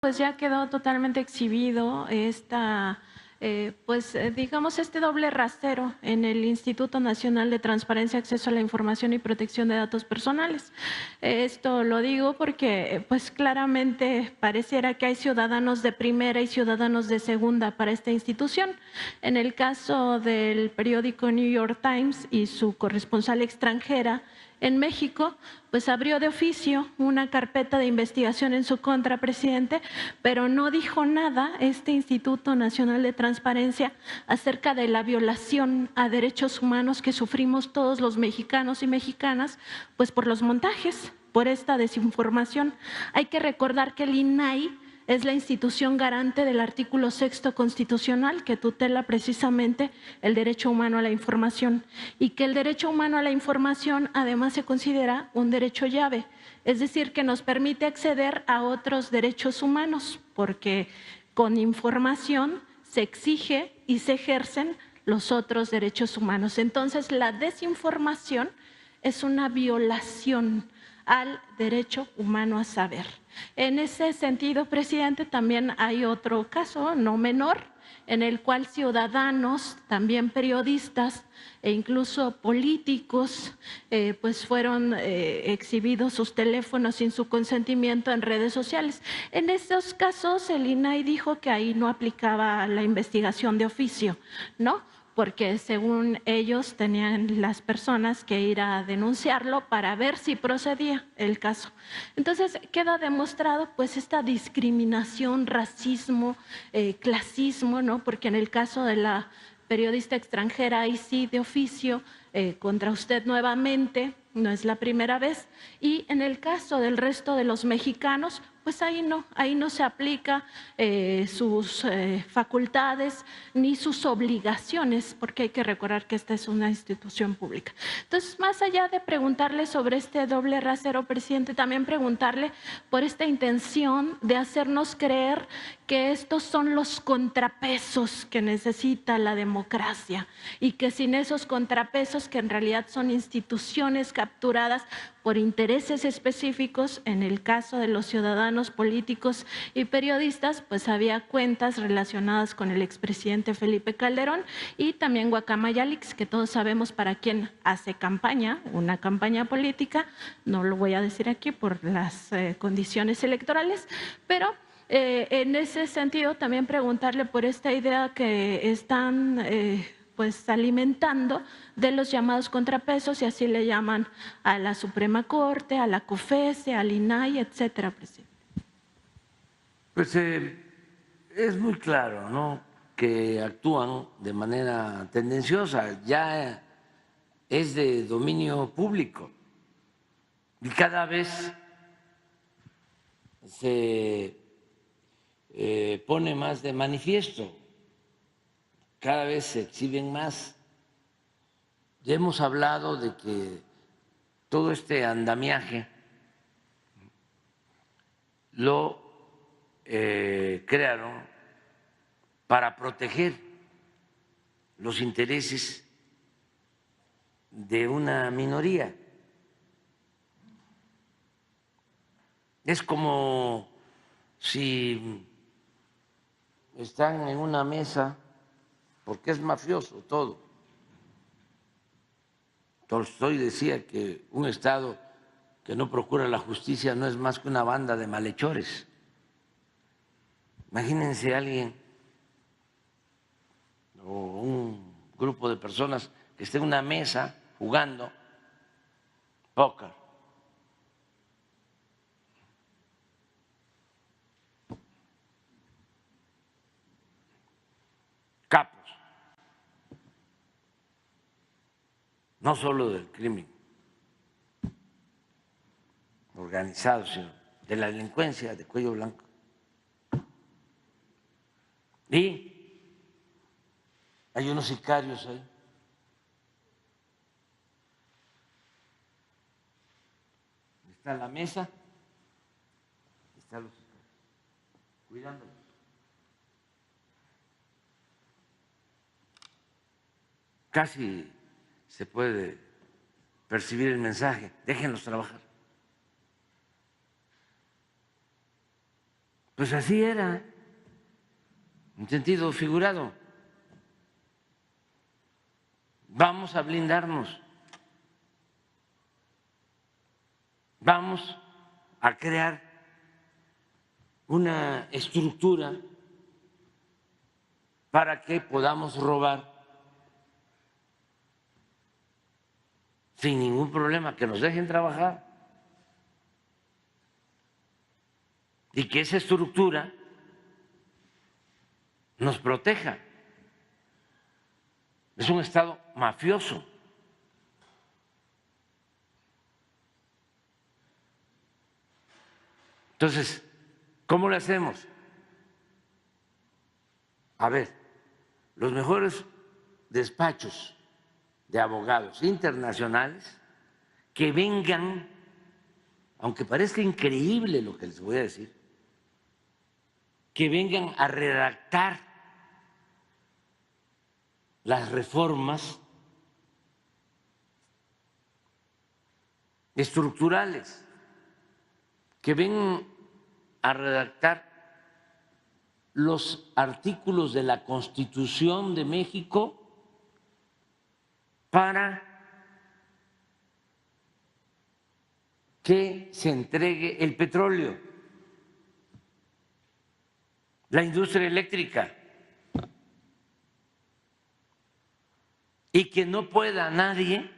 Pues ya quedó totalmente exhibido digamos, este doble rasero en el Instituto Nacional de Transparencia, Acceso a la Información y Protección de Datos Personales. Esto lo digo porque, pues claramente pareciera que hay ciudadanos de primera y ciudadanos de segunda para esta institución. En el caso del periódico New York Times y su corresponsal extranjera en México, pues abrió de oficio una carpeta de investigación en su contra, presidente, pero no dijo nada este Instituto Nacional de Transparencia acerca de la violación a derechos humanos que sufrimos todos los mexicanos y mexicanas, pues por los montajes, por esta desinformación. Hay que recordar que el INAI es la institución garante del artículo 6º constitucional que tutela precisamente el derecho humano a la información y que el derecho humano a la información además se considera un derecho llave, es decir, que nos permite acceder a otros derechos humanos porque con información se exige y se ejercen los otros derechos humanos. Entonces, la desinformación es una violación al derecho humano a saber. En ese sentido, presidente, también hay otro caso no menor en el cual ciudadanos, también periodistas e incluso políticos, pues fueron exhibidos sus teléfonos sin su consentimiento en redes sociales. En estos casos, el INAI dijo que ahí no aplicaba la investigación de oficio, ¿no? Porque según ellos tenían las personas que ir a denunciarlo para ver si procedía el caso. Entonces queda demostrado pues esta discriminación, racismo, clasismo, ¿no? Porque en el caso de la periodista extranjera, ahí sí de oficio, contra usted nuevamente, no es la primera vez, y en el caso del resto de los mexicanos, pues ahí no se aplica sus facultades ni sus obligaciones, porque hay que recordar que esta es una institución pública. Entonces, más allá de preguntarle sobre este doble rasero, presidente, también preguntarle por esta intención de hacernos creer que estos son los contrapesos que necesita la democracia y que sin esos contrapesos, que en realidad son instituciones capturadas por intereses específicos, en el caso de los ciudadanos políticos y periodistas, pues había cuentas relacionadas con el expresidente Felipe Calderón y también Guacamaya Leaks, que todos sabemos para quién hace campaña, una campaña política, no lo voy a decir aquí por las condiciones electorales, pero en ese sentido también preguntarle por esta idea que están pues alimentando de los llamados contrapesos, y así le llaman a la Suprema Corte, a la COFESE, al INAI, etcétera, presidente. Pues es muy claro, ¿no?, que actúan de manera tendenciosa, ya es de dominio público y cada vez se pone más de manifiesto, cada vez se exhiben más. Ya hemos hablado de que todo este andamiaje lo crearon para proteger los intereses de una minoría. Es como si están en una mesa, porque es mafioso todo. Tolstoy decía que un Estado que no procura la justicia no es más que una banda de malhechores. Imagínense a alguien o un grupo de personas que esté en una mesa jugando póker. Capos, no solo del crimen organizado, sino de la delincuencia de cuello blanco. Y hay unos sicarios ahí. Está la mesa, están los sicarios, cuidándolos. Casi se puede percibir el mensaje, déjenlos trabajar. Pues así era, en sentido figurado. Vamos a blindarnos, vamos a crear una estructura para que podamos robar sin ningún problema, que nos dejen trabajar y que esa estructura nos proteja. Es un Estado mafioso. Entonces, ¿cómo le hacemos? A ver, los mejores despachos de abogados internacionales que vengan, aunque parezca increíble lo que les voy a decir, que vengan a redactar las reformas estructurales, que vengan a redactar los artículos de la Constitución de México para que se entregue el petróleo, la industria eléctrica, y que no pueda nadie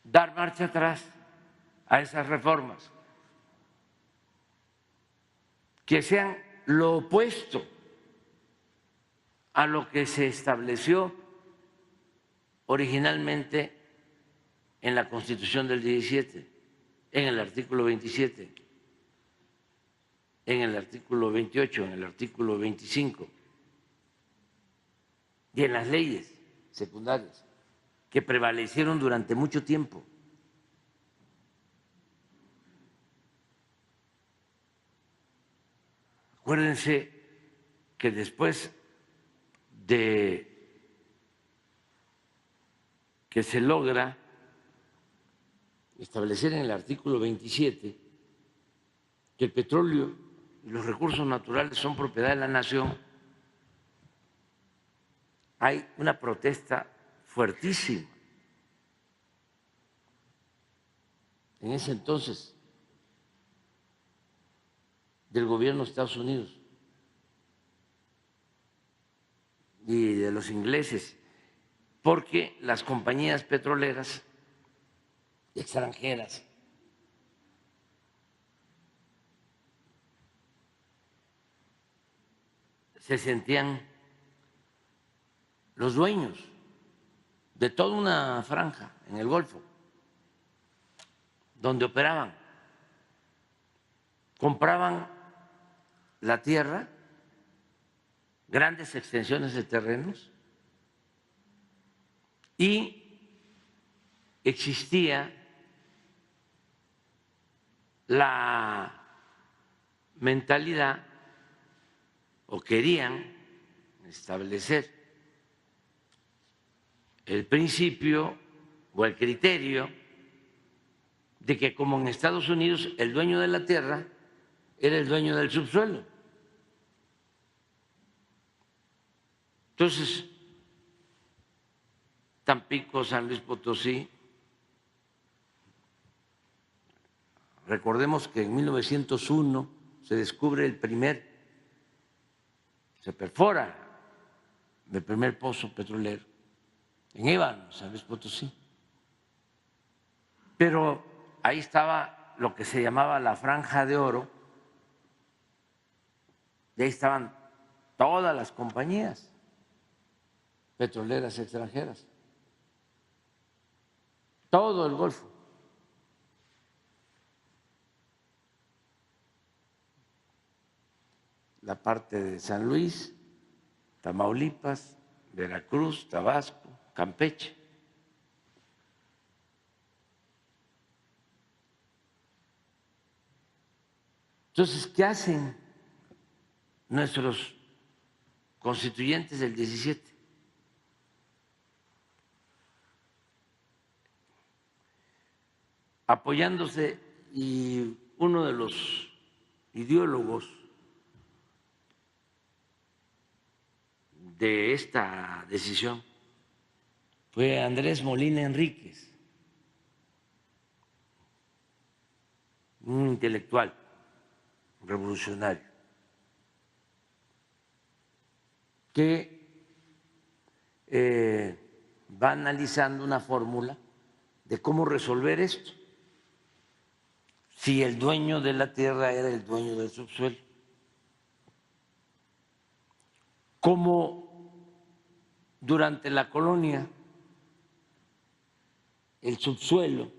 dar marcha atrás a esas reformas, que sean lo opuesto a lo que se estableció originalmente en la Constitución del 17, en el artículo 27, en el artículo 28, en el artículo 25 y en las leyes secundarias que prevalecieron durante mucho tiempo. Acuérdense que después de que se logra establecer en el artículo 27 que el petróleo y los recursos naturales son propiedad de la nación, hay una protesta fuertísima en ese entonces del gobierno de Estados Unidos y de los ingleses, porque las compañías petroleras extranjeras se sentían los dueños de toda una franja en el Golfo donde operaban, compraban la tierra, grandes extensiones de terrenos, y existía la mentalidad, o querían establecer el principio o el criterio de que como en Estados Unidos el dueño de la tierra era el dueño del subsuelo. Entonces, Tampico, San Luis Potosí, recordemos que en 1901 se descubre se perfora el primer pozo petrolero en Ébano, San Luis Potosí. Pero ahí estaba lo que se llamaba la Franja de Oro, y ahí estaban todas las compañías petroleras extranjeras, todo el Golfo. La parte de San Luis, Tamaulipas, Veracruz, Tabasco, Campeche. Entonces, ¿qué hacen nuestros constituyentes del 17? apoyándose, y uno de los ideólogos de esta decisión fue Andrés Molina Enríquez, un intelectual revolucionario, que va analizando una fórmula de cómo resolver esto, si el dueño de la tierra era el dueño del subsuelo. Como durante la colonia el subsuelo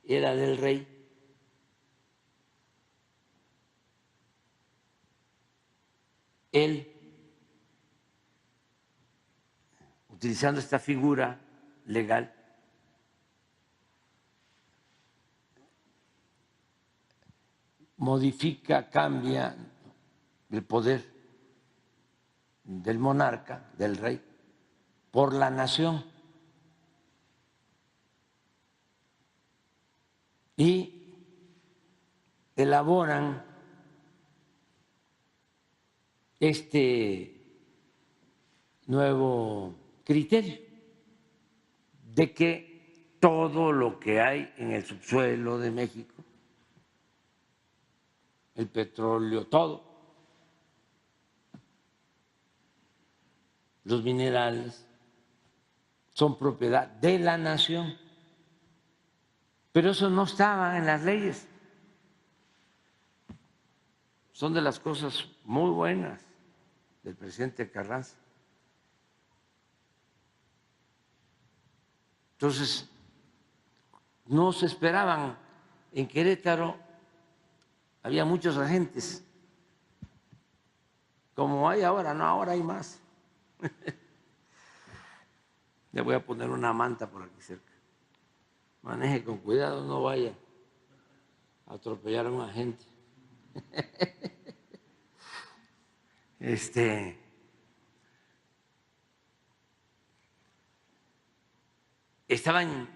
era del rey, él, utilizando esta figura legal, modifica, cambia el poder del monarca, del rey, por la nación. Y elaboran este nuevo criterio de que todo lo que hay en el subsuelo de México, el petróleo, todo, los minerales, son propiedad de la nación. Pero eso no estaba en las leyes. Son de las cosas muy buenas del presidente Carranza. Entonces, no se esperaban. En Querétaro había muchos agentes, como hay ahora, no, ahora hay más. Le voy a poner una manta por aquí cerca. Maneje con cuidado, no vaya a atropellar a un agente. Estaban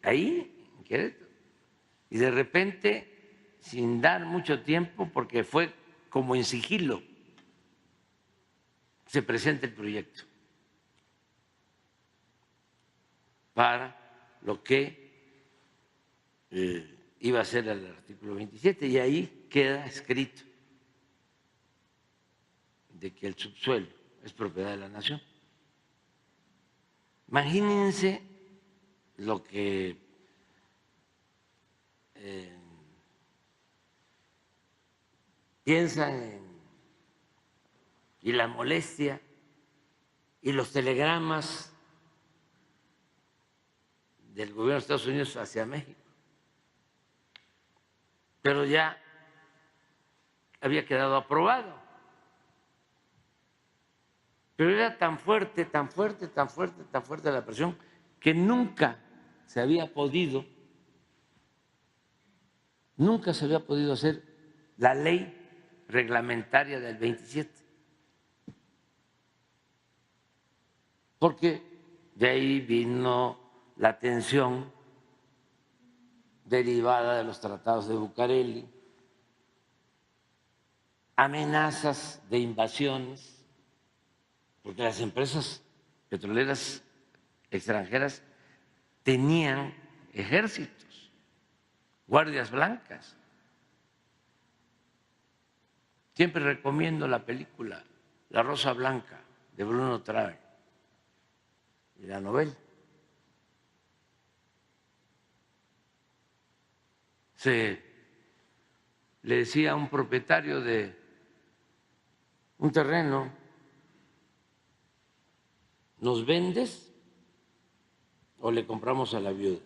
ahí, en Querétaro, y de repente, sin dar mucho tiempo, porque fue como en sigilo, se presenta el proyecto para lo que iba a ser el artículo 27, y ahí queda escrito de que el subsuelo es propiedad de la nación. Imagínense lo que piensan y la molestia y los telegramas del gobierno de Estados Unidos hacia México. Pero ya había quedado aprobado. Pero era tan fuerte, tan fuerte, tan fuerte, tan fuerte la presión que nunca se había podido hacer la ley reglamentaria del 27. Porque de ahí vino la tensión derivada de los tratados de Bucareli, amenazas de invasiones, porque las empresas petroleras extranjeras tenían ejércitos, guardias blancas. Siempre recomiendo la película La Rosa Blanca de Bruno Traven y la novela. Se le decía a un propietario de un terreno: ¿nos vendes o le compramos a la viuda?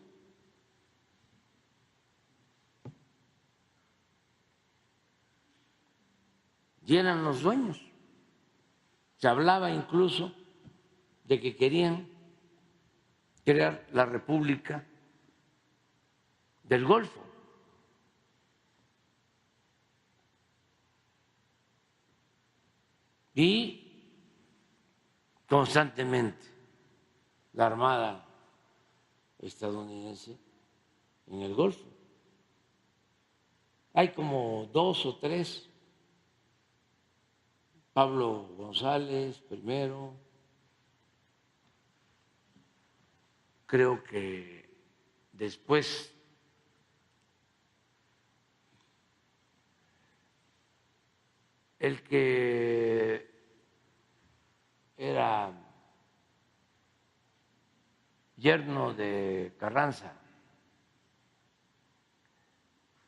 Y eran los dueños. Se hablaba incluso de que querían crear la República del Golfo. Y constantemente la Armada estadounidense en el Golfo. Hay como 2 o 3, Pablo González primero, creo que después el que era yerno de Carranza,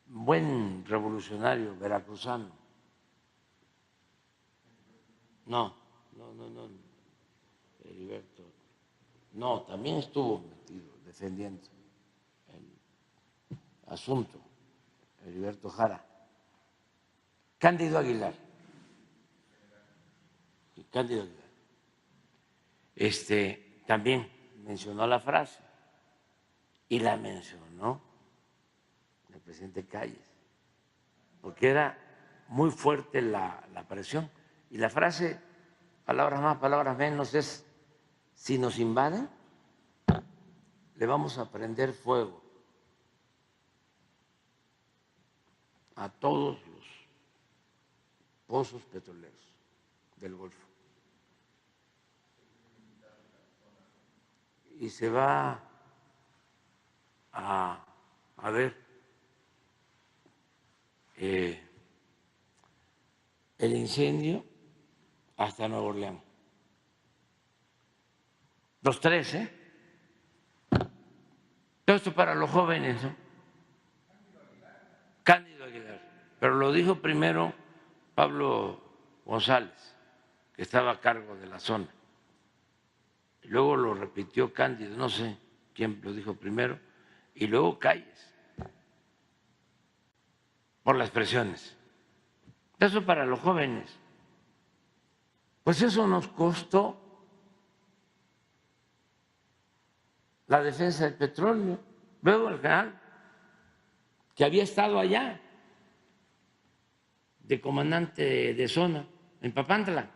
buen revolucionario veracruzano. No, Heriberto. No, también estuvo metido defendiendo el asunto, Heriberto Jara. Cándido Aguilar. Cándido Aguilar. También mencionó la frase y la mencionó el presidente Calles, porque era muy fuerte la presión. Y la frase, palabras más, palabras menos, es: si nos invaden, le vamos a prender fuego a todos los pozos petroleros del Golfo. Y se va a ver el incendio hasta Nueva Orleans. Los 3, Todo esto para los jóvenes, ¿no? Cándido Aguilar. Pero lo dijo primero Pablo González, que estaba a cargo de la zona. Luego lo repitió Cándido, no sé quién lo dijo primero, y luego Calles, por las presiones. Eso para los jóvenes. Pues eso nos costó la defensa del petróleo. Luego el general, que había estado allá, de comandante de zona, en Papantla,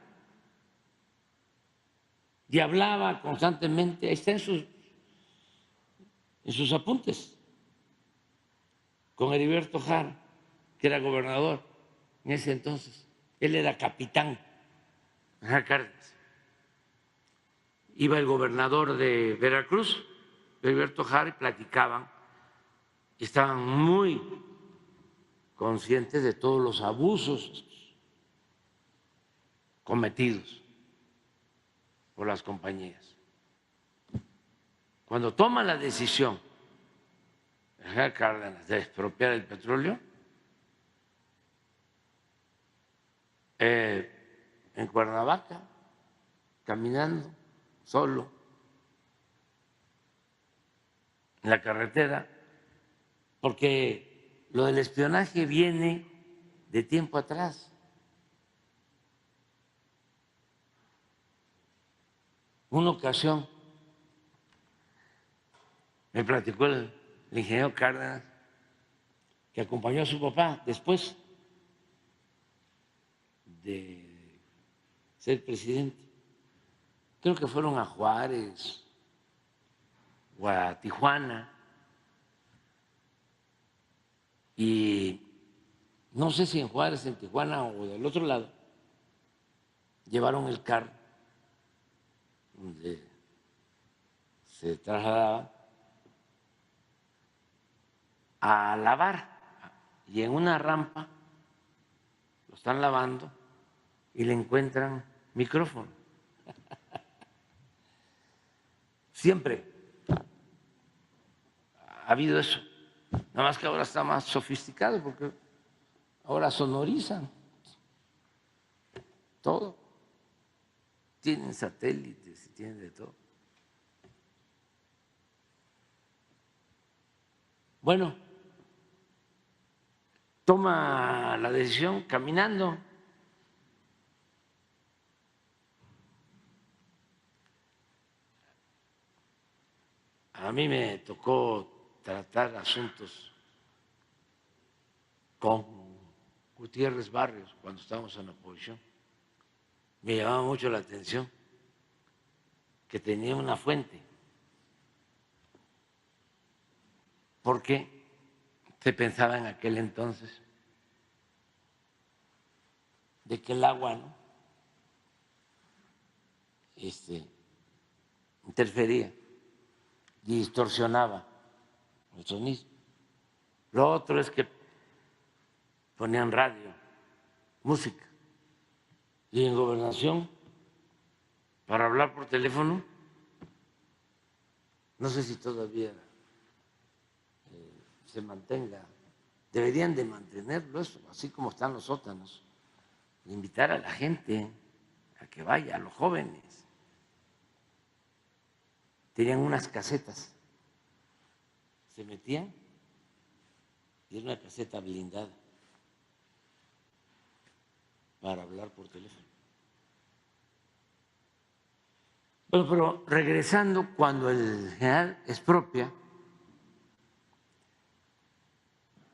y hablaba constantemente, ahí está en sus apuntes, con Heriberto Jara, que era gobernador en ese entonces. Él era capitán, Cárdenas. Iba el gobernador de Veracruz, Heriberto Jara, y platicaban, y estaban muy conscientes de todos los abusos cometidos por las compañías. Cuando toman la decisión el general Cárdenas de expropiar el petróleo, en Cuernavaca, caminando solo en la carretera, porque lo del espionaje viene de tiempo atrás. Una ocasión me platicó el ingeniero Cárdenas, que acompañó a su papá después de ser presidente. Creo que fueron a Juárez o a Tijuana, y no sé si en Juárez, en Tijuana o del otro lado, llevaron el carro donde se trasladaba a lavar, y en una rampa lo están lavando y le encuentran micrófono. Siempre ha habido eso, nada más que ahora está más sofisticado porque ahora sonorizan todo, tienen satélites y tienen de todo. Bueno, toma la decisión caminando. A mí me tocó tratar asuntos con Gutiérrez Barrios cuando estábamos en la oposición. Me llamaba mucho la atención que tenía una fuente porque se pensaba en aquel entonces de que el agua, ¿no?, interfería y distorsionaba el sonido. Lo otro es que ponían radio, música, y en Gobernación, para hablar por teléfono, no sé si todavía se mantenga, deberían de mantenerlo eso, así como están los sótanos, invitar a la gente a que vaya, a los jóvenes. Tenían unas casetas, se metían y era una caseta blindada para hablar por teléfono. Bueno, pero regresando, cuando el general Expropia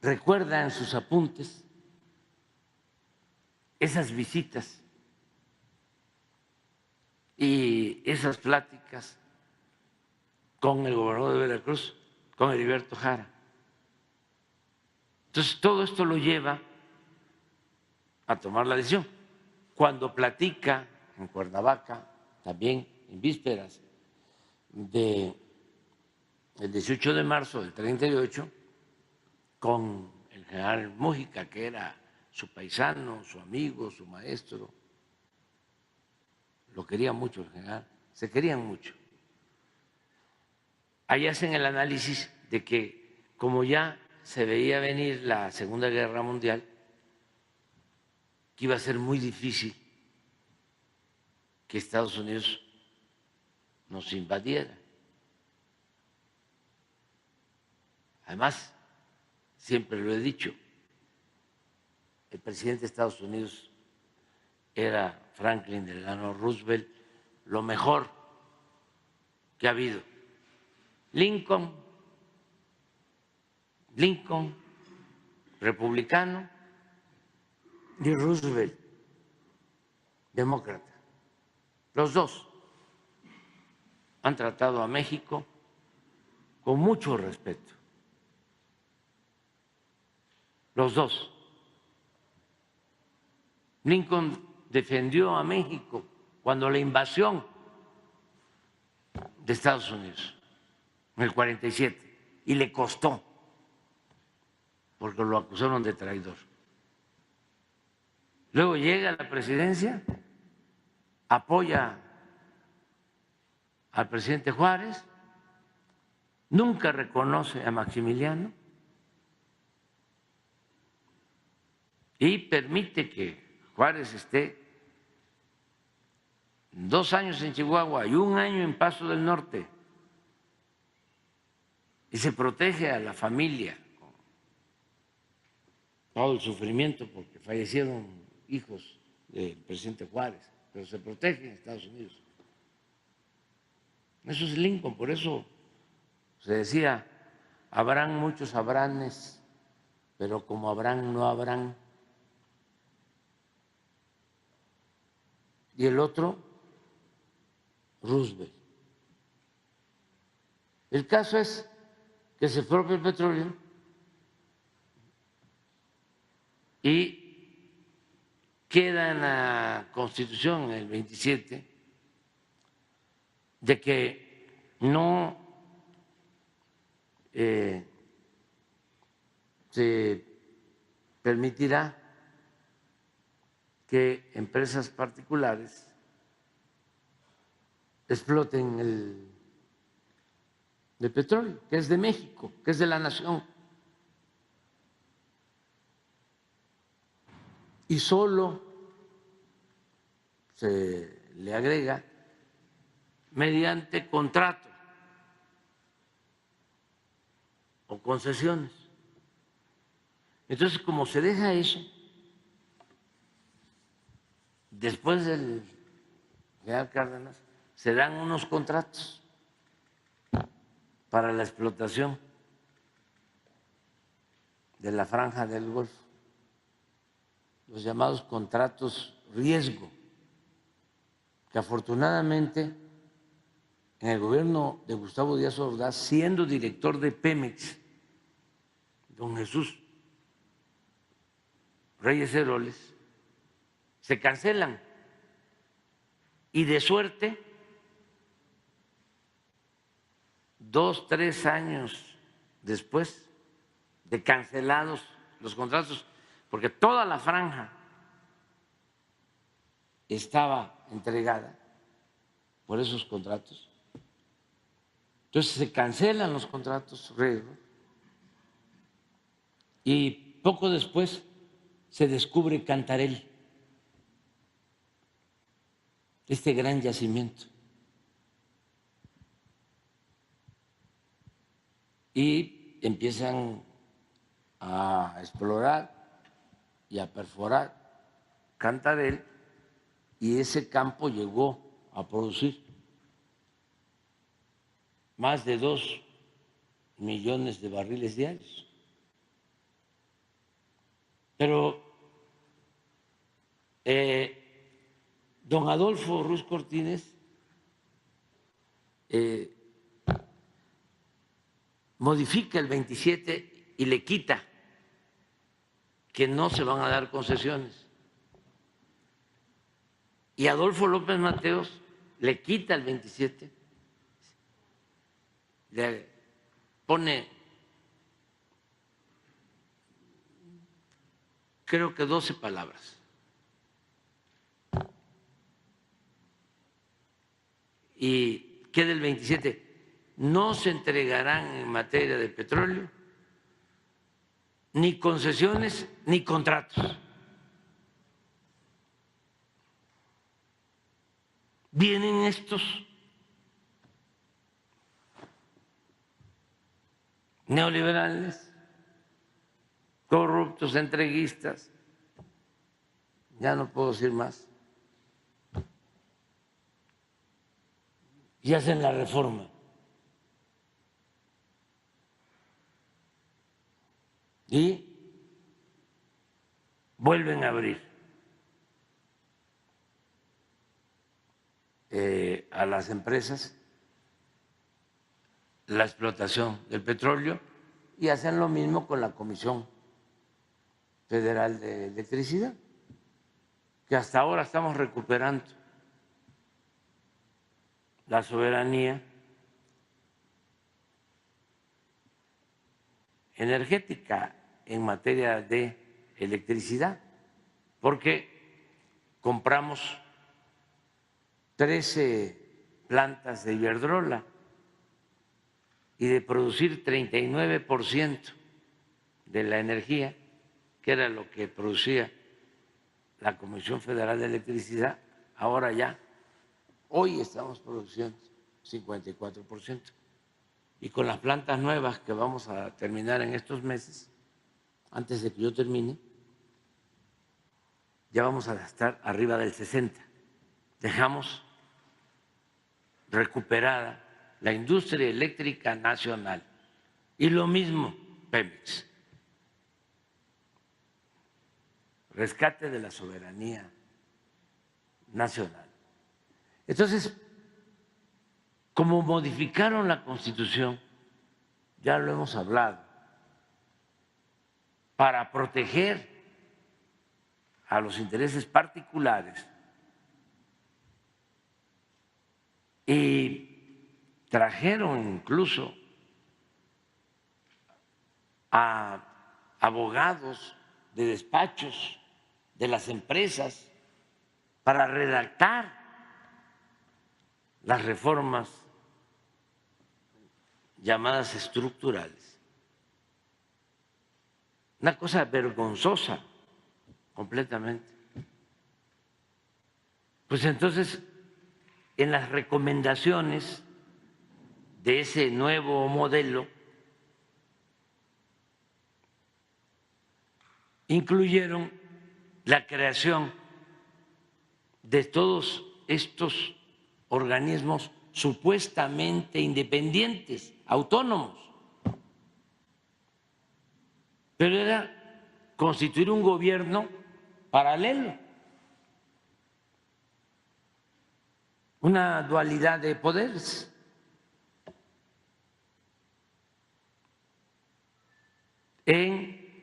recuerda en sus apuntes esas visitas y esas pláticas con el gobernador de Veracruz, con Heriberto Jara. Entonces, todo esto lo lleva a tomar la decisión. Cuando platica en Cuernavaca, también en vísperas del 18 de marzo del 38, con el general Mújica, que era su paisano, su amigo, su maestro, lo quería mucho el general, se querían mucho. Ahí hacen el análisis de que como ya se veía venir la Segunda Guerra Mundial, que iba a ser muy difícil que Estados Unidos nos invadiera. Además, siempre lo he dicho, el presidente de Estados Unidos era Franklin Delano Roosevelt, lo mejor que ha habido. Lincoln, republicano, y Roosevelt, demócrata. Los dos han tratado a México con mucho respeto. Los dos. Lincoln defendió a México cuando la invasión de Estados Unidos, en el 47, y le costó, porque lo acusaron de traidor. Luego llega a la presidencia, apoya al presidente Juárez, nunca reconoce a Maximiliano y permite que Juárez esté 2 años en Chihuahua y 1 año en Paso del Norte, y se protege a la familia con todo el sufrimiento porque fallecieron hijos del presidente Juárez, pero se protege en Estados Unidos. Eso es Lincoln, por eso se decía, habrán muchos Abranes, pero como Abraham no habrán. Y el otro, Roosevelt. El caso es que se expropia el petróleo y queda en la Constitución, el 27, de que no se permitirá que empresas particulares exploten el petróleo, que es de México, que es de la nación. Y solo se le agrega mediante contrato o concesiones. Entonces, como se deja eso, después del general Cárdenas, se dan unos contratos para la explotación de la franja del Golfo, los llamados contratos riesgo, que afortunadamente en el gobierno de Gustavo Díaz Ordaz, siendo director de Pemex, don Jesús Reyes Heroles, se cancelan y de suerte 2, 3 años después de cancelados los contratos, porque toda la franja estaba entregada por esos contratos. Entonces se cancelan los contratos riesgo y poco después se descubre Cantarell, este gran yacimiento. Y empiezan a explorar y a perforar Cantarell y ese campo llegó a producir más de 2 millones de barriles diarios. Pero don Adolfo Ruiz Cortines modifica el 27 y le quita que no se van a dar concesiones. Y Adolfo López Mateos le quita el 27, le pone, creo que 12 palabras. Y queda el 27. No se entregarán en materia de petróleo ni concesiones ni contratos. Vienen estos neoliberales, corruptos, entreguistas, ya no puedo decir más, y hacen la reforma. Y vuelven a abrir a las empresas la explotación del petróleo y hacen lo mismo con la Comisión Federal de Electricidad, que hasta ahora estamos recuperando la soberanía energética en materia de electricidad, porque compramos 13 plantas de Iberdrola y de producir 39% de la energía, que era lo que producía la Comisión Federal de Electricidad, ahora ya, hoy estamos produciendo 54%. Y con las plantas nuevas que vamos a terminar en estos meses, antes de que yo termine, ya vamos a estar arriba del 60%. Dejamos recuperada la industria eléctrica nacional. Y lo mismo Pemex. Rescate de la soberanía nacional. Entonces, como modificaron la Constitución, ya lo hemos hablado, para proteger a los intereses particulares y trajeron incluso a abogados de despachos de las empresas para redactar las reformas llamadas estructurales. Una cosa vergonzosa, completamente. Pues entonces, en las recomendaciones de ese nuevo modelo, incluyeron la creación de todos estos organismos supuestamente independientes, autónomos, pero era constituir un gobierno paralelo, una dualidad de poderes. En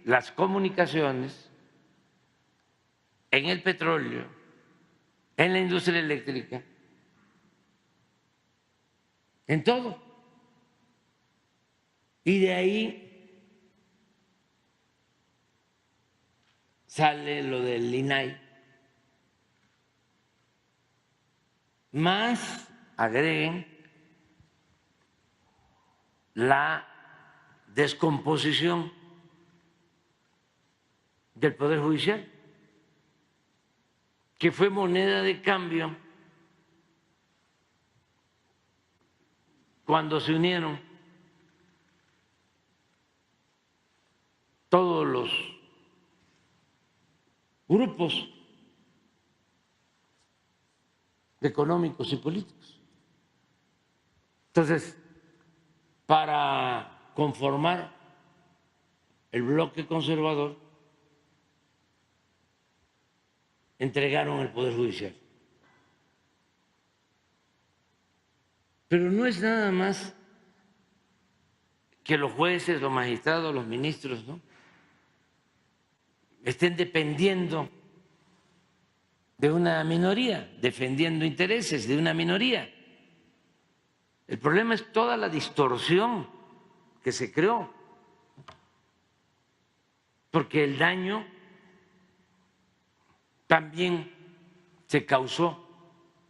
las comunicaciones, en el petróleo, en la industria eléctrica, en todo. Y de ahí sale lo del INAI, más agreguen la descomposición del Poder Judicial, que fue moneda de cambio cuando se unieron todos los grupos económicos y políticos. Entonces, para conformar el bloque conservador, entregaron el Poder Judicial. Pero no es nada más que los jueces, los magistrados, los ministros, ¿no?, estén dependiendo de una minoría, defendiendo intereses de una minoría. El problema es toda la distorsión que se creó, porque el daño también se causó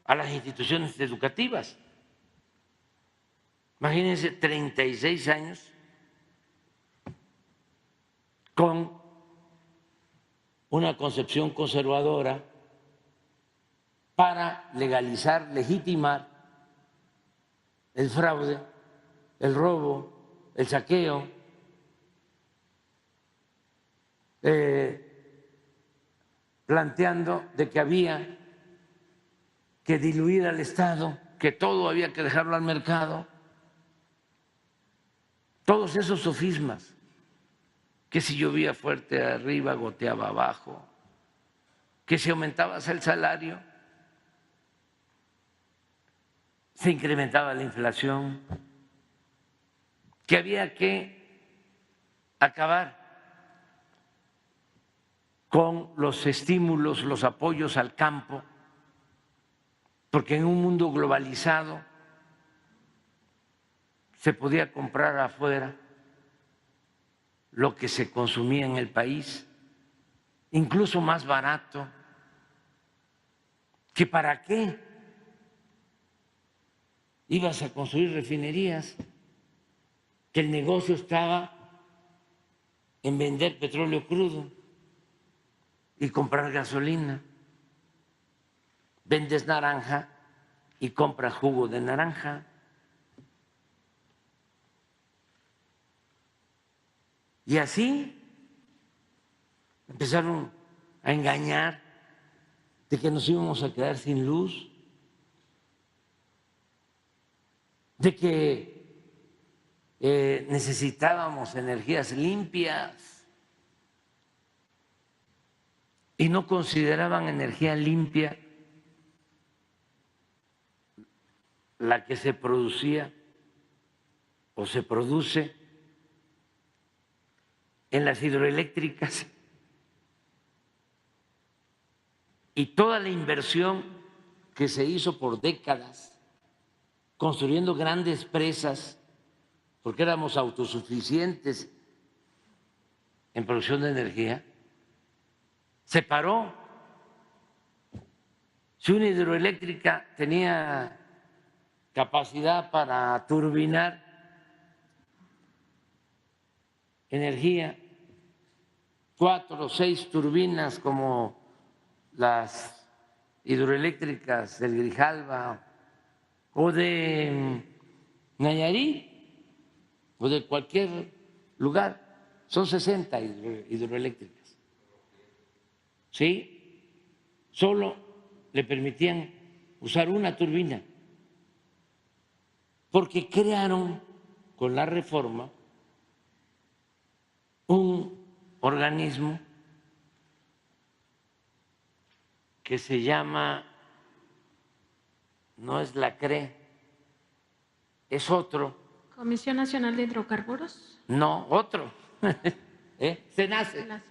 a las instituciones educativas. Imagínense, 36 años con una concepción conservadora para legalizar, legitimar el fraude, el robo, el saqueo, planteando de que había que diluir al Estado, que todo había que dejarlo al mercado. Todos esos sofismas, que si llovía fuerte arriba, goteaba abajo, que si aumentabas el salario, se incrementaba la inflación, que había que acabar con los estímulos, los apoyos al campo, porque en un mundo globalizado se podía comprar afuera lo que se consumía en el país, incluso más barato. ¿Que para qué ibas a construir refinerías? Que el negocio estaba en vender petróleo crudo y comprar gasolina. Vendes naranja y compras jugo de naranja. Y así empezaron a engañar de que nos íbamos a quedar sin luz, de que necesitábamos energías limpias, y no consideraban energía limpia la que se producía o se produce en las hidroeléctricas, y toda la inversión que se hizo por décadas construyendo grandes presas, porque éramos autosuficientes en producción de energía, se paró. Si una hidroeléctrica tenía capacidad para turbinar energía, 4 o 6 turbinas como las hidroeléctricas del Grijalva o de Nayarit o de cualquier lugar, son 60 hidroeléctricas, ¿sí? Solo le permitían usar una turbina, porque crearon con la reforma un organismo que se llama, no es la CRE, es otro. Comisión Nacional de Hidrocarburos. No, otro. SENACE,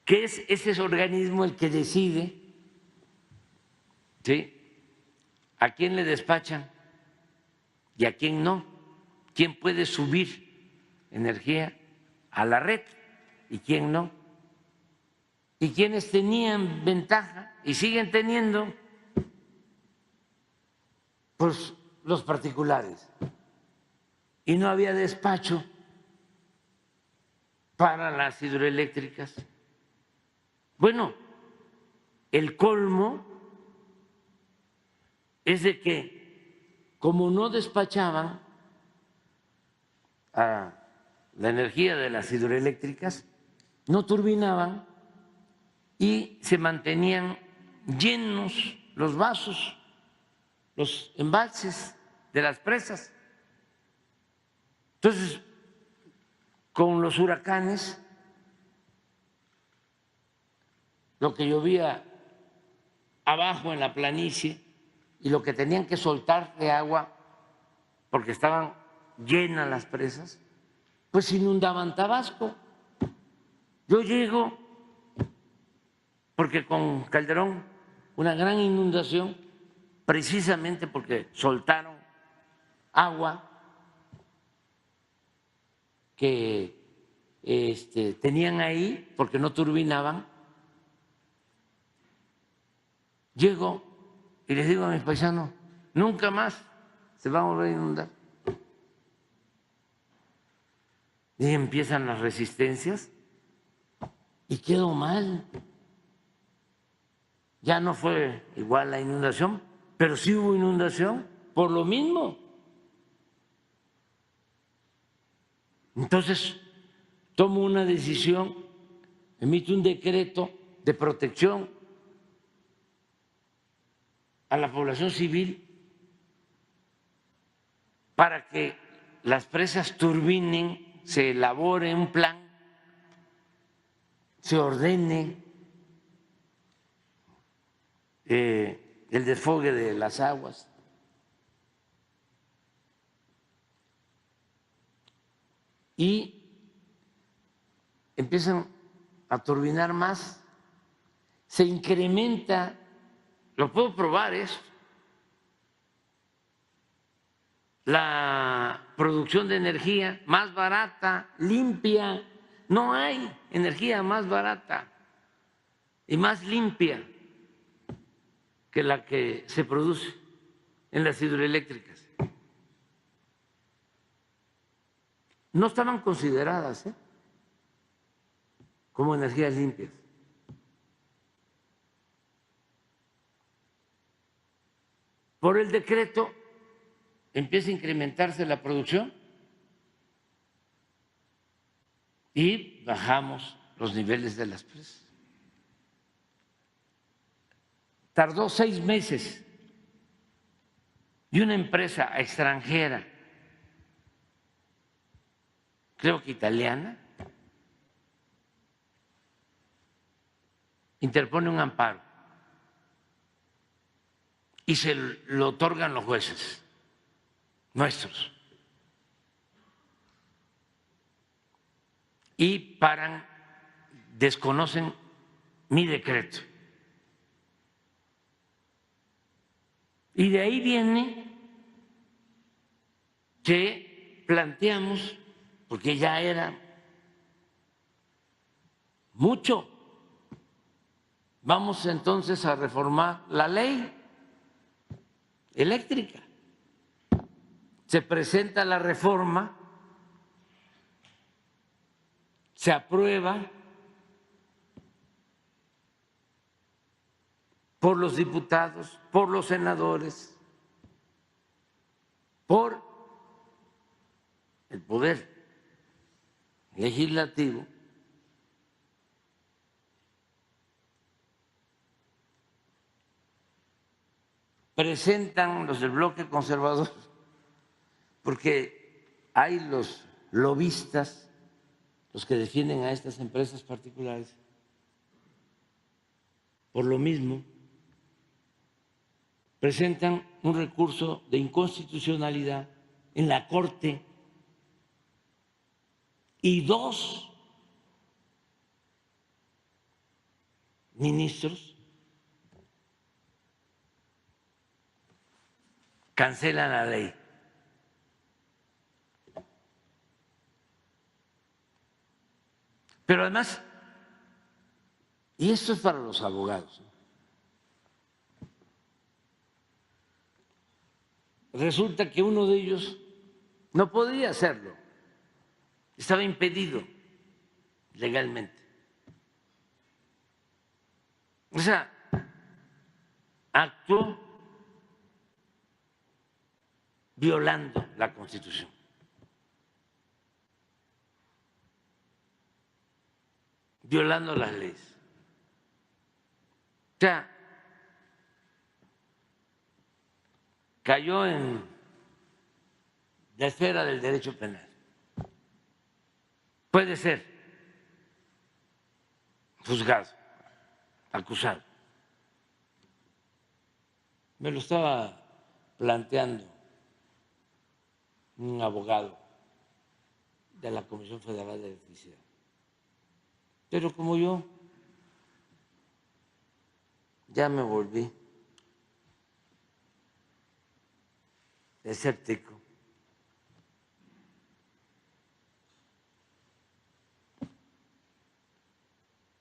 que es ese organismo el que decide, ¿sí?, a quién le despachan y a quién no, quién puede subir energía a la red y quién no, y quienes tenían ventaja y siguen teniendo, pues los particulares, y no había despacho para las hidroeléctricas. Bueno, el colmo es de que como no despachaban a la energía de las hidroeléctricas, no turbinaban y se mantenían llenos los vasos, los embalses de las presas. Entonces, con los huracanes, lo que llovía abajo en la planicie y lo que tenían que soltar de agua porque estaban llenas las presas, pues inundaban Tabasco. Yo llego, porque con Calderón una gran inundación, precisamente porque soltaron agua que tenían ahí porque no turbinaban. Llego y les digo a mis paisanos, nunca más se va a volver a inundar. Y empiezan las resistencias y quedó mal. Ya no fue igual la inundación, pero sí hubo inundación por lo mismo. Entonces, tomo una decisión, emito un decreto de protección a la población civil para que las presas turbinen, se elabore un plan, se ordene el desfogue de las aguas. Y empiezan a turbinar más, se incrementa, lo puedo probar eso, la producción de energía más barata, limpia. No hay energía más barata y más limpia que la que se produce en las hidroeléctricas. No estaban consideradas como energías limpias. Por el decreto empieza a incrementarse la producción y bajamos los niveles de las presas. Tardó 6 meses y una empresa extranjera, creo que italiana, interpone un amparo y se lo otorgan los jueces nuestros y paran, desconocen mi decreto. Y de ahí viene que planteamos, porque ya era mucho, vamos entonces a reformar la ley eléctrica. Se presenta la reforma, se aprueba por los diputados, por los senadores, por el poder legislativo, presentan los del bloque conservador, porque hay los lobistas, los que defienden a estas empresas particulares, por lo mismo, presentan un recurso de inconstitucionalidad en la Corte y 2 ministros cancelan la ley. Pero además, y esto es para los abogados, resulta que uno de ellos no podía hacerlo, estaba impedido legalmente. O sea, actuó violando la Constitución. Violando las leyes. O sea, cayó en la esfera del derecho penal. Puede ser juzgado, acusado. Me lo estaba planteando un abogado de la Comisión Federal de Electricidad. Pero como yo ya me volví escéptico,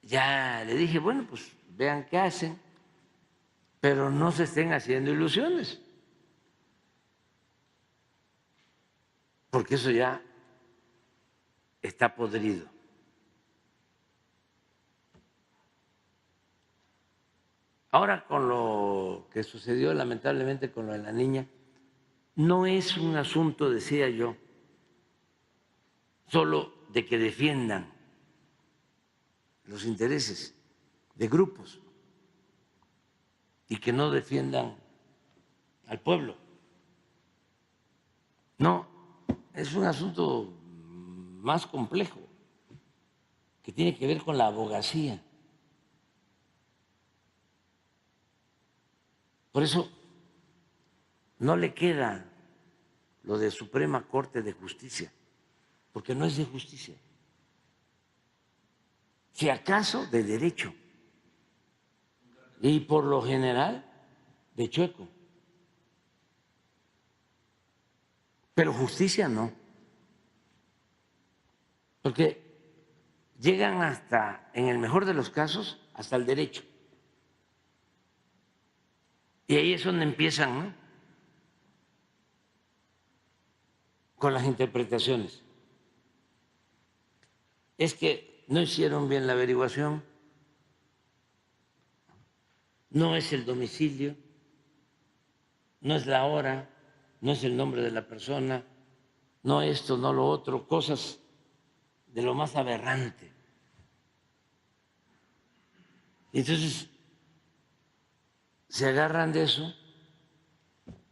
ya le dije, bueno, pues vean qué hacen, pero no se estén haciendo ilusiones, porque eso ya está podrido. Ahora, con lo que sucedió lamentablemente con lo de la niña, no es un asunto, decía yo, solo de que defiendan los intereses de grupos y que no defiendan al pueblo. No, es un asunto más complejo que tiene que ver con la abogacía. Por eso no le queda lo de Suprema Corte de Justicia, porque no es de justicia. Si acaso de derecho, y por lo general de chueco, pero justicia no, porque llegan hasta, en el mejor de los casos, hasta el derecho. Y ahí es donde empiezan, ¿no?, con las interpretaciones. Es que no hicieron bien la averiguación, no es el domicilio, no es la hora, no es el nombre de la persona, no esto, no lo otro, cosas de lo más aberrante. Y entonces se agarran de eso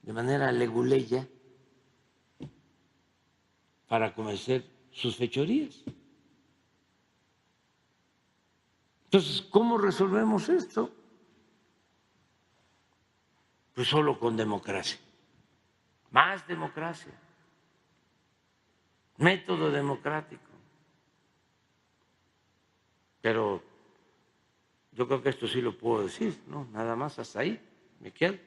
de manera leguleya para cometer sus fechorías. Entonces, ¿cómo resolvemos esto? Pues solo con democracia, más democracia, método democrático. Pero yo creo que esto sí lo puedo decir, ¿no? Nada más hasta ahí me quedo.